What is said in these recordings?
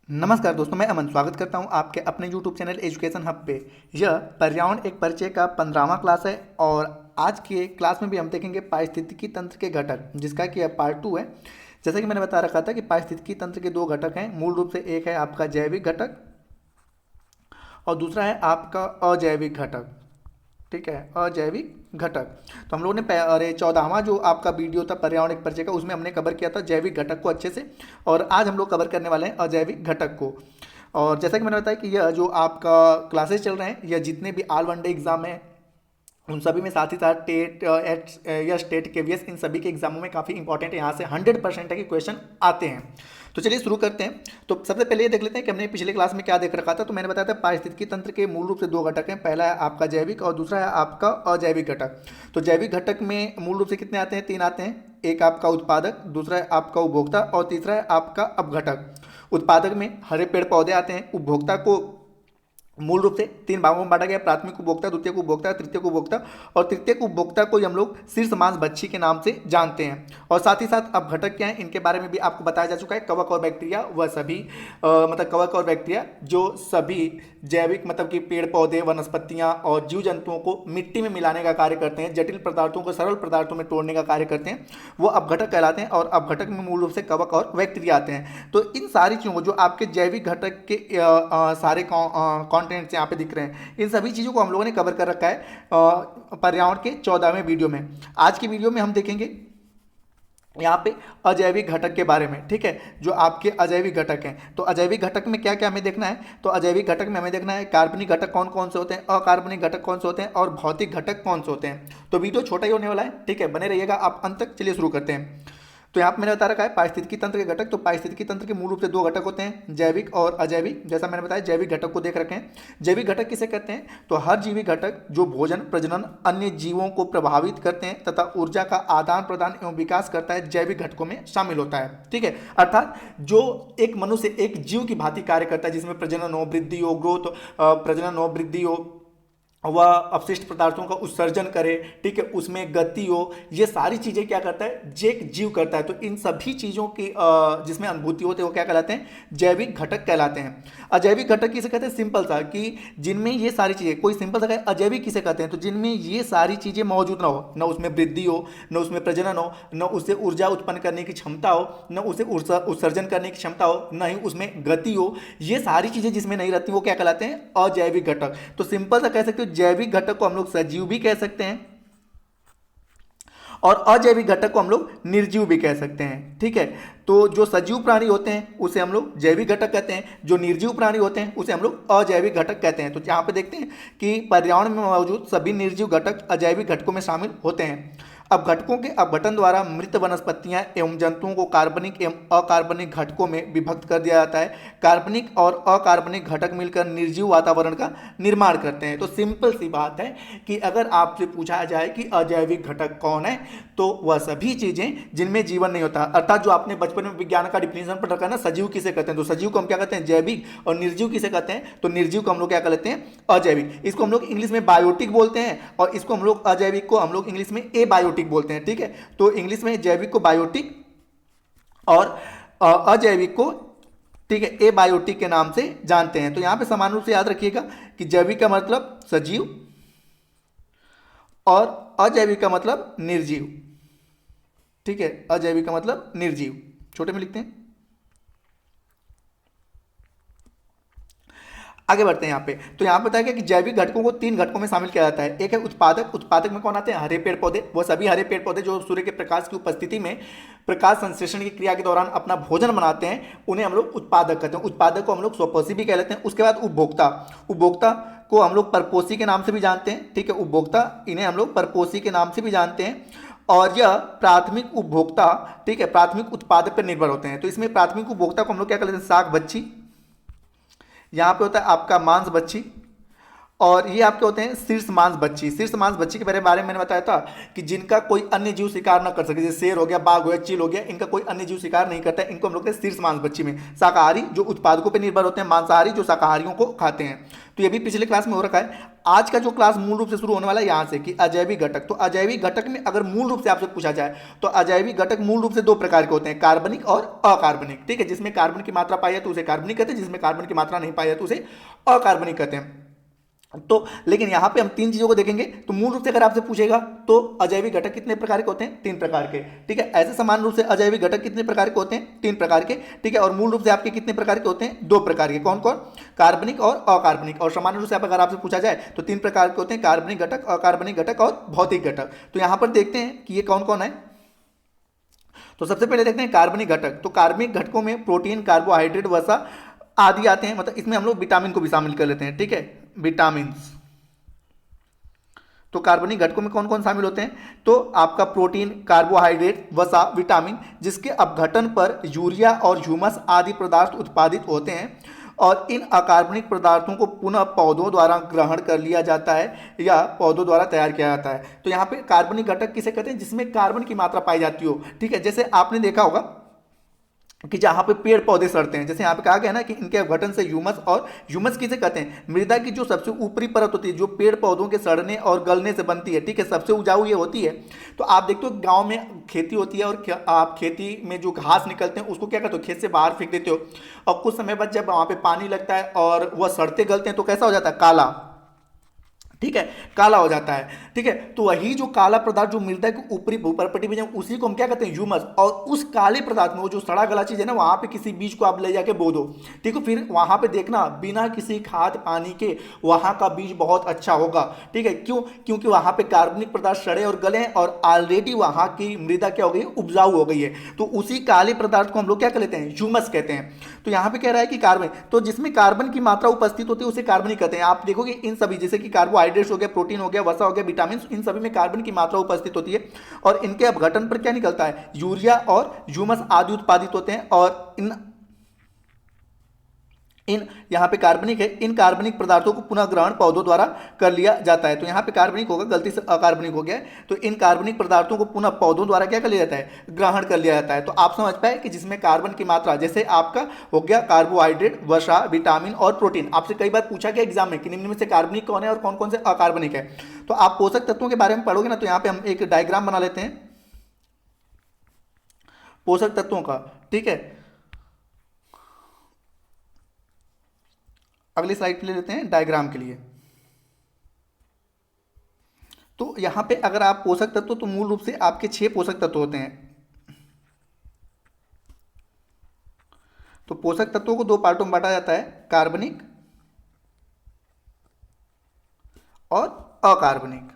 नमस्कार दोस्तों, मैं अमन स्वागत करता हूं आपके अपने YouTube चैनल एजुकेशन हब पे। यह पर्यावरण एक परिचय का 15वां क्लास है और आज के क्लास में भी हम देखेंगे पारिस्थितिकी तंत्र के घटक, जिसका कि अब पार्ट 2 है। जैसा कि मैंने बता रखा था कि पारिस्थितिकी तंत्र के दो घटक हैं। मूल रूप से एक है आपका जैविक घटक और दूसरा है आपका अजैविक घटक। ठीक है, अजैविक घटक। तो हम लोगों ने अरे 14वां जो आपका वीडियो था पर्यावरण एक परिचय का, उसमें हमने कवर किया था जैविक घटक को अच्छे से, और आज हम लोग कवर करने वाले हैं अजैविक घटक को। और जैसा कि मैंने बताया कि यह जो आपका क्लासेस चल रहे हैं, यह जितने भी ऑल वनडे एग्जाम हैं उन सभी में, साथ ही साथ टेट या स्टेट केवीएस, इन सभी के एग्जामों में काफ़ी इंपॉर्टेंट है। यहाँ से 100% है कि क्वेश्चन आते हैं। तो चलिए शुरू करते हैं। तो सबसे पहले ये देख लेते हैं कि हमने पिछले क्लास में क्या देख रखा था। तो मैंने बताया था पारिस्थितिकी तंत्र के मूल रूप से दो घटक हैं, पहला है आपका जैविक और दूसरा है आपका अजैविक घटक। तो जैविक घटक में मूल रूप से कितने आते हैं? तीन आते हैं। एक आपका उत्पादक, दूसरा है आपका उपभोक्ता और तीसरा है आपका अपघटक। उत्पादक में हरे पेड़ पौधे आते हैं। उपभोक्ता को मूल रूप से तीन भागों में बांटा गया: प्राथमिक उपभोक्ता, द्वितीयक उपभोक्ता, तृतीयक उपभोक्ता। और तृतीयक उपभोक्ता को हम लोग शीर्ष मांसभक्षी के नाम से जानते हैं। और साथ ही साथ अब घटक क्या है, इनके बारे में भी आपको बताया जा चुका है। कवक और बैक्टीरिया वह सभी मतलब कवक और बैक्टीरिया जो सभी जैविक मतलब कि पेड़ पौधे, वनस्पतियां और जीव जंतुओं को मिट्टी में मिलाने का कार्य करते हैं, जटिल पदार्थों को सरल पदार्थों में तोड़ने का कार्य करते हैं, वो अपघटक कहलाते हैं। और अपघटक में मूल रूप से कवक और बैक्टीरिया आते हैं। तो इन सारी चीज़ों को, जो आपके जैविक घटक के सारे कंटेंट्स यहाँ पे दिख रहे हैं, इन सभी चीज़ों को हम लोगों ने कवर कर रखा है पर्यावरण के 14वें वीडियो में। आज की वीडियो में हम देखेंगे यहाँ पे अजैविक घटक के बारे में। ठीक है, जो आपके अजैविक घटक हैं। तो अजैविक घटक में क्या क्या हमें देखना है? तो अजैविक घटक में हमें देखना है कार्बनिक घटक कौन कौन से होते हैं, अकार्बनिक घटक कौन से होते हैं और भौतिक घटक कौन से होते हैं। तो वीडियो छोटा ही होने वाला है, ठीक है, बने रहिएगा आप अंत तक। चलिए शुरू करते हैं। तो यहाँ पे मैंने बता रखा है पारिस्थितिकी तंत्र के घटक। तो पारिस्थितिकी तंत्र के मूल रूप से दो घटक होते हैं, जैविक और अजैविक। जैसा मैंने बताया, जैविक घटक को देख रखे हैं। जैविक घटक किसे कहते हैं? तो हर जीवी घटक जो भोजन, प्रजनन, अन्य जीवों को प्रभावित करते हैं तथा ऊर्जा का आदान प्रदान एवं विकास करता है, जैविक घटकों में शामिल होता है। ठीक है, अर्थात जो एक मनुष्य, एक जीव की भांति कार्य करता है, जिसमें प्रजनन हो, वृद्धि हो, ग्रोथ, प्रजनन हो, वृद्धि हो, वह अपशिष्ट पदार्थों का उत्सर्जन करे, ठीक है, उसमें गति हो, ये सारी चीजें क्या करता है? एक जीव करता है। तो इन सभी चीजों की जिसमें अनुभूति होती है, वो क्या कहलाते हैं? जैविक घटक कहलाते हैं। अजैविक घटक किसे कहते हैं? सिंपल सा कि जिनमें ये सारी चीजें, कोई सिंपल सा कहे अजैविक किसे कहते हैं? तो जिनमें ये सारी चीजें मौजूद ना हो, न उसमें वृद्धि हो, न उसमें प्रजनन हो, न उसे ऊर्जा उत्पन्न करने की क्षमता हो, न उसे उत्सर्जन करने की क्षमता हो, न ही उसमें गति हो, ये सारी चीजें जिसमें नहीं रहती, वो क्या कहलाते हैं? अजैविक घटक। तो सिंपल सा कह सकते हो, जैविक घटक को हम लोग सजीव भी कह सकते हैं और अजैविक घटक को हम लोग निर्जीव भी कह सकते हैं। ठीक है, तो जो सजीव प्राणी होते हैं उसे हम लोग जैविक घटक कहते हैं, जो निर्जीव प्राणी होते हैं उसे हम लोग अजैविक घटक कहते हैं। तो यहाँ पे देखते हैं कि पर्यावरण में मौजूद सभी निर्जीव घटक अजैविक घटकों में शामिल होते हैं। अब घटकों के अपघटन द्वारा मृत वनस्पतियां एवं जंतुओं को कार्बनिक एवं अकार्बनिक घटकों में विभक्त कर दिया जाता है। कार्बनिक और अकार्बनिक घटक मिलकर निर्जीव वातावरण का निर्माण करते हैं। तो सिंपल सी बात है कि अगर आपसे पूछा जाए कि अजैविक घटक कौन है, तो वह सभी चीजें जिनमें जीवन नहीं होता, अर्थात जो आपने बचपन में विज्ञान का डिफिनेशन पढ़ रखा है ना, सजीव किसे कहते हैं, तो सजीव को हम क्या कहते हैं? जैविक। और निर्जीव किसे कहते हैं? तो निर्जीव को हम लोग क्या कहते हैं? अजैविक। इसको हम लोग इंग्लिश में बायोटिक बोलते हैं और इसको हम लोग अजैविक को हम लोग इंग्लिश में एबायोटिक बोलते हैं। ठीक है, तो इंग्लिश में जैविक को बायोटिक और अजैविक को, ठीक है, एबायोटिक के नाम से जानते हैं। तो यहां पे समान रूप से याद रखिएगा कि जैविक का मतलब सजीव और अजैविक का मतलब निर्जीव। ठीक है, अजैविक का मतलब निर्जीव, छोटे में लिखते हैं। आगे बढ़ते हैं यहाँ पे। तो यहाँ बताया गया कि जैविक घटकों को तीन घटकों में शामिल किया जाता है। एक है उत्पादक। उत्पादक में कौन आते हैं? हरे पेड़ पौधे। वो सभी हरे पेड़ पौधे जो सूर्य के प्रकाश की उपस्थिति में प्रकाश संश्लेषण की क्रिया के दौरान अपना भोजन बनाते हैं, उन्हें हम लोग उत्पादक कहते हैं। उत्पादक को हम लोग स्वपोषी भी कह लेते हैं। उसके बाद उपभोक्ता। उपभोक्ता को हम लोग परपोषी के नाम से भी जानते हैं। ठीक है, उपभोक्ता, इन्हें हम लोग परपोषी के नाम से भी जानते हैं। और यह प्राथमिक उपभोक्ता, ठीक है, प्राथमिक उत्पादक पर निर्भर होते हैं। तो इसमें प्राथमिक उपभोक्ता को हम लोग क्या कहते हैं? शाक बच्ची। यहाँ पे होता है आपका मांस बच्ची। और ये आपके होते हैं शीर्ष मांसभक्षी। शीर्ष मांसभक्षी के बारे में मैंने बताया था कि जिनका कोई अन्य जीव शिकार न कर सके, जैसे शेर हो गया, बाघ हो गया, चील हो गया, इनका कोई अन्य जीव शिकार नहीं करता है, इनको हम लोग कहते हैं शीर्ष मांसभक्षी में। शाकाहारी जो उत्पादकों पर निर्भर होते हैं, मांसाहारी जो शाकाहारियों को खाते हैं। तो ये भी पिछले क्लास में हो रखा है। आज का जो क्लास मूल रूप से शुरू होने वाला है यहाँ से कि अजैविक घटक। तो अजैविक घटक में अगर मूल रूप से आपसे पूछा जाए तो अजैविक घटक मूल रूप से दो प्रकार के होते हैं, कार्बनिक और अकार्बनिक। ठीक है, जिसमें कार्बन की मात्रा पाई है तो उसे कार्बनिक कहते हैं, जिसमें कार्बन की मात्रा नहीं पाई है तो उसे अकार्बनिक कहते हैं। तो लेकिन यहां पे हम तीन चीजों को देखेंगे। तो मूल रूप से अगर आपसे पूछेगा तो अजैविक घटक कितने प्रकार के होते हैं? तीन प्रकार के। ठीक है, ऐसे समान रूप से अजैविक घटक कितने प्रकार के होते हैं? तीन प्रकार के। ठीक है, और मूल रूप से आपके कितने प्रकार के होते हैं? दो प्रकार के। कौन कौन? कार्बनिक और अकार्बनिक। और सामान्य रूप से अगर आपसे पूछा जाए तो तीन प्रकार के होते हैं, कार्बनिक घटक, अकार्बनिक घटक और भौतिक घटक। तो यहां पर देखते हैं कि ये कौन कौन है। तो सबसे पहले देखते हैं कार्बनिक घटक। तो कार्बनिक घटकों में प्रोटीन, कार्बोहाइड्रेट, वसा आदि आते हैं। मतलब इसमें हम लोग विटामिन को भी शामिल कर लेते हैं। ठीक है, विटामिन। तो कार्बनिक घटकों में कौन कौन शामिल होते हैं? तो आपका प्रोटीन, कार्बोहाइड्रेट, वसा, विटामिन, जिसके अपघटन पर यूरिया और ह्यूमस आदि पदार्थ उत्पादित होते हैं। और इन अकार्बनिक पदार्थों को पुनः पौधों द्वारा ग्रहण कर लिया जाता है या पौधों द्वारा तैयार किया जाता है। तो यहाँ पे कार्बनिक घटक किसे कहते हैं? जिसमें कार्बन की मात्रा पाई जाती हो। ठीक है, जैसे आपने देखा होगा कि जहां पे पेड़ पौधे सड़ते हैं, जैसे यहाँ पे कहा गया ना कि इनके अपघटन से ह्यूमस, और ह्यूमस किसे कहते हैं? मृदा की जो सबसे ऊपरी परत होती है, जो पेड़ पौधों के सड़ने और गलने से बनती है। ठीक है, सबसे उपजाऊ ये होती है। तो आप देखते हो गांव में खेती होती है और आप खेती में जो घास निकलते हैं उसको क्या करते हो? खेत से बाहर फेंक देते हो, और कुछ समय बाद जब वहां पे पानी लगता है और वह सड़ते गलते हैं तो कैसा हो जाता है? काला। ठीक है, काला हो जाता है। ठीक है, तो वही जो काला पदार्थ जो मृदा की ऊपरी भूपरपट्टी में, उसी को हम क्या कहते हैं? ह्यूमस। और उस काले पदार्थ में वो जो सड़ा गला चीज है ना, वहां पे किसी बीज को आप ले जाके बो दो। ठीक है, फिर वहां पे देखना बिना किसी खाद पानी के वहां का बीज बहुत अच्छा होगा। ठीक है, क्यों? क्योंकि वहां पे कार्बनिक पदार्थ सड़े और गले हैं और ऑलरेडी वहां की मृदा क्या हो गई? उपजाऊ हो गई है। तो उसी काले पदार्थ को हम लोग क्या कर लेते हैं? ह्यूमस कहते हैं। तो यहां पे कह रहा है कि कार्बन, तो जिसमें कार्बन की मात्रा उपस्थित होती है उसे कार्बनिक कहते हैं। आप देखोगे इन सभी, जैसे कि कार्बोहाइड्रेट हो गया, प्रोटीन हो गया, वसा हो गया, विटामिन, इन सभी में कार्बन की मात्रा उपस्थित होती है। और इनके अपघटन पर क्या निकलता है? यूरिया और ह्यूमस आदि उत्पादित होते हैं। और इन यहां पे कार्बनिक है, इन कार्बनिक पदार्थों को पुनः ग्रहण पौधों द्वारा कर लिया जाता है। तो यहां पे कार्बनिक होगा, गलती से अकार्बनिक हो गया है। तो इन कार्बनिक पदार्थों को पुनः पौधों द्वारा क्या कर लिया जाता है? ग्रहण कर लिया जाता है। तो आप समझ पाए कि जिसमें कार्बन की मात्रा, जैसे आपका हो गया कार्बोहाइड्रेट, वसा, विटामिन और प्रोटीन। आपसे कई बार पूछा गया एग्जाम में कि निम्न में से कार्बनिक कौन है और कौन कौन से अकार्बनिक है। तो आप पोषक तत्वों के बारे में पढ़ोगे ना, तो यहां पर हम एक डायग्राम बना लेते हैं पोषक तत्वों का। ठीक है, अगली स्लाइड पे ले लेते हैं डायग्राम के लिए। तो यहां पे अगर आप पोषक तत्व, तो मूल रूप से आपके 6 पोषक तत्व होते हैं। तो पोषक तत्वों को 2 पार्टों में बांटा जाता है, कार्बनिक और अकार्बनिक।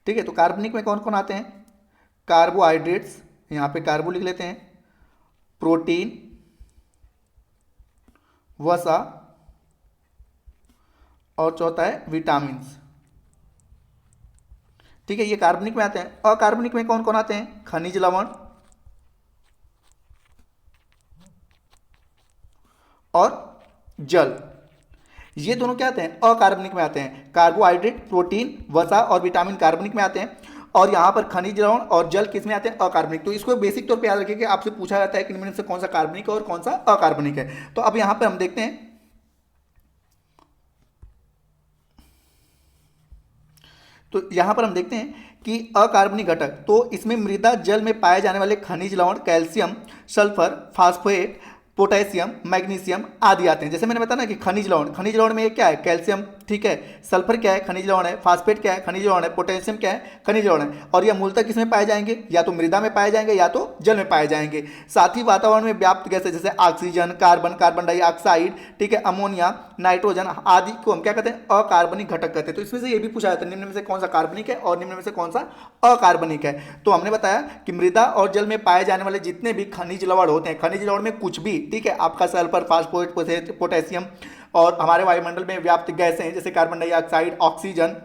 ठीक है, तो कार्बनिक में कौन कौन आते हैं? कार्बोहाइड्रेट्स, यहां पे कार्बो लिख लेते हैं, प्रोटीन, वसा, और चौथा है विटामिन। ठीक है, ये कार्बनिक में आते हैं। अकार्बनिक में कौन कौन आते हैं? खनिज लवण और जल। ये दोनों क्या आते हैं? अकार्बनिक में आते हैं। कार्बोहाइड्रेट, प्रोटीन, वसा और विटामिन कार्बनिक में आते हैं। और यहां पर खनिज लवण और जल किस में आते हैं? अकार्बनिक। तो इसको बेसिक तौर पे याद रखिए कि आपसे पूछा जाता है कि इनमें से कौन सा कार्बनिक है और कौन सा अकार्बनिक है। तो अब यहां पर हम देखते हैं, तो यहां पर हम देखते हैं कि अकार्बनिक घटक, तो इसमें मृदा जल में पाए जाने वाले खनिज लवण, कैल्शियम, सल्फर, फास्फोरेट, पोटेशियम, मैग्नीशियम आदि आते हैं। जैसे मैंने बताया ना कि खनिज लवण में ये क्या है? कैल्शियम। ठीक है, सल्फर क्या है? खनिज लवण है। फास्फेट क्या है? खनिज लवण है। पोटेशियम क्या है? खनिज लवण है। और यह मूलतः किस में पाए जाएंगे? या तो मृदा में पाए जाएंगे या तो जल में पाए जाएंगे। साथ ही वातावरण में व्याप्त गैसें जैसे ऑक्सीजन, कार्बन, कार्बन डाइऑक्साइड, ठीक है, अमोनिया, नाइट्रोजन आदि को हम क्या कहते हैं? अकार्बनिक घटक कहते हैं। तो इसमें से ये भी पूछा जाता है निम्न में से कौन सा कार्बनिक है और निम्न में से कौन सा अकार्बनिक है। तो हमने बताया कि मृदा और जल में पाए जाने वाले जितने भी खनिज लवण होते हैं, खनिज लवण में कुछ भी, ठीक है, आपका सल्फर, फास्फोरेट, पोटेशियम, और हमारे वायुमंडल में व्याप्त गैसें जैसे carbon dioxide, oxygen,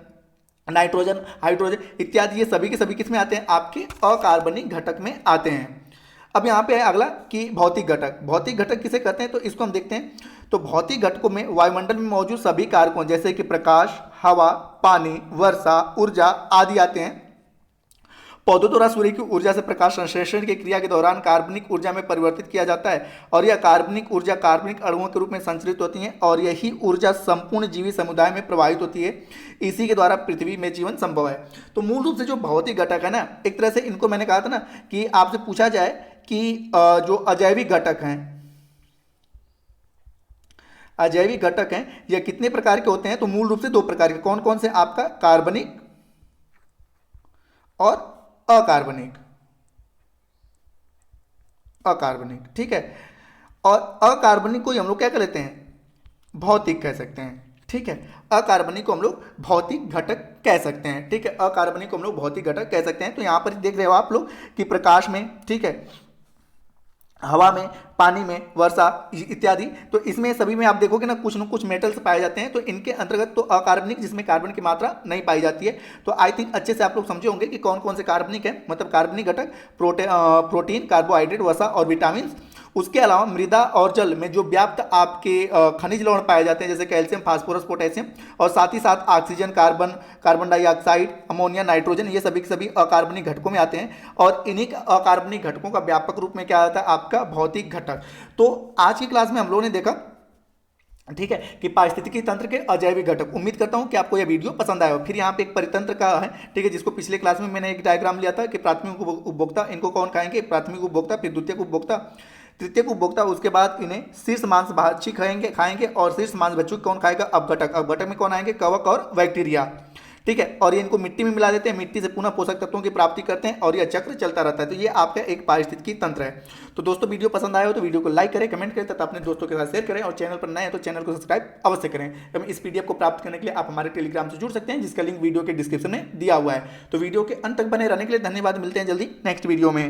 nitrogen, hydrogen इत्यादि, ये सभी के सभी किस में आते हैं? आपके अकार्बनिक घटक में आते हैं। अब यहाँ पे है अगला कि भौतिक घटक। भौतिक घटक किसे कहते हैं? तो इसको हम देखते हैं। तो भौतिक घटकों में वायुमंडल में मौजूद सभी कारकों जैसे कि प्रकाश, हवा, पानी, वर्षा, ऊर्जा आदि आते हैं। पौधों द्वारा सूर्य की ऊर्जा से प्रकाश संश्लेषण की क्रिया के दौरान कार्बनिक ऊर्जा में परिवर्तित किया जाता है और यह कार्बनिक ऊर्जा कार्बनिक अणुओं के रूप में संचरित होती है और यही ऊर्जा संपूर्ण जीवी समुदाय में प्रवाहित होती है। इसी के द्वारा पृथ्वी में जीवन संभव है। तो मूल रूप से जो भौतिक घटक है ना, एक तरह से इनको मैंने कहा था ना कि आपसे पूछा जाए कि जो अजैविक घटक हैं, अजैविक घटक हैं यह कितने प्रकार के होते हैं, तो मूल रूप से दो प्रकार के। कौन कौन से? आपका कार्बनिक और अकार्बनिक। अकार्बनिक, ठीक है। और अकार्बनिक को हम लोग क्या कर लेते हैं? भौतिक कह सकते हैं, ठीक है। अकार्बनिक को हम लोग भौतिक घटक कह सकते हैं, ठीक है। अकार्बनिक को हम लोग भौतिक घटक कह सकते हैं। तो यहां पर देख रहे हो आप लोग कि प्रकाश में, ठीक है, हवा में, पानी में, वर्षा इत्यादि, तो इसमें सभी में आप देखोगे ना कुछ मेटल्स पाए जाते हैं। तो इनके अंतर्गत तो अकार्बनिक जिसमें कार्बन की मात्रा नहीं पाई जाती है। तो आई थिंक अच्छे से आप लोग समझे होंगे कि कौन कौन से कार्बनिक है, मतलब कार्बनिक घटक प्रोटीन, कार्बोहाइड्रेट, वसा और विटामिन। उसके अलावा मृदा और जल में जो व्याप्त आपके खनिज लवण पाए जाते हैं जैसे कैल्शियम, फास्फोरस, पोटेशियम और साथ ही साथ oxygen, carbon, carbon dioxide, ammonia, nitrogen, ये सभी के सभी अकार्बनिक घटकों में आते हैं। और इन्हीं अकार्बनिक घटकों का व्यापक रूप में क्या आता है? आपका भौतिक घटक। तो आज की क्लास में हम लोगों ने देखा, ठीक है, कि पारिस्थितिकी तंत्र के अजैविक घटक। उम्मीद करता हूं कि आपको यह वीडियो पसंद आया हो। फिर यहाँ पे एक परितंत्र का है, ठीक है, जिसको पिछले क्लास में मैंने एक डायग्राम लिया था कि प्राथमिक उपभोक्ता, इनको कौन खाएंगे? प्राथमिक उपभोक्ता, फिर द्वितीयक उपभोक्ता, तृतीयक उपभोक्ता, उसके बाद इन्हें शीर्ष मांसभाची खाएंगे और शीर्ष मांसभक्षु कौन खाएगा? अपघटक। अपघटक में कौन आएंगे? कवक और बैक्टीरिया, ठीक है। और ये इनको मिट्टी में मिला देते हैं, मिट्टी से पुनः पोषक तत्वों की प्राप्ति करते हैं और यह चक्र चलता रहता है। तो ये आपका एक पारिस्थितिकी तंत्र है। तो दोस्तों वीडियो पसंद आया हो तो वीडियो को लाइक करें, कमेंट करें तथा अपने दोस्तों के साथ शेयर करें और चैनल पर नए हैं तो चैनल को सब्सक्राइब अवश्य करें। एवं इस पीडीएफ को प्राप्त करने के लिए आप हमारे टेलीग्राम से जुड़ सकते हैं जिसका लिंक वीडियो के डिस्क्रिप्शन में दिया हुआ है। तो वीडियो के अंत तक बने रहने के लिए धन्यवाद। मिलते हैं जल्दी नेक्स्ट वीडियो में।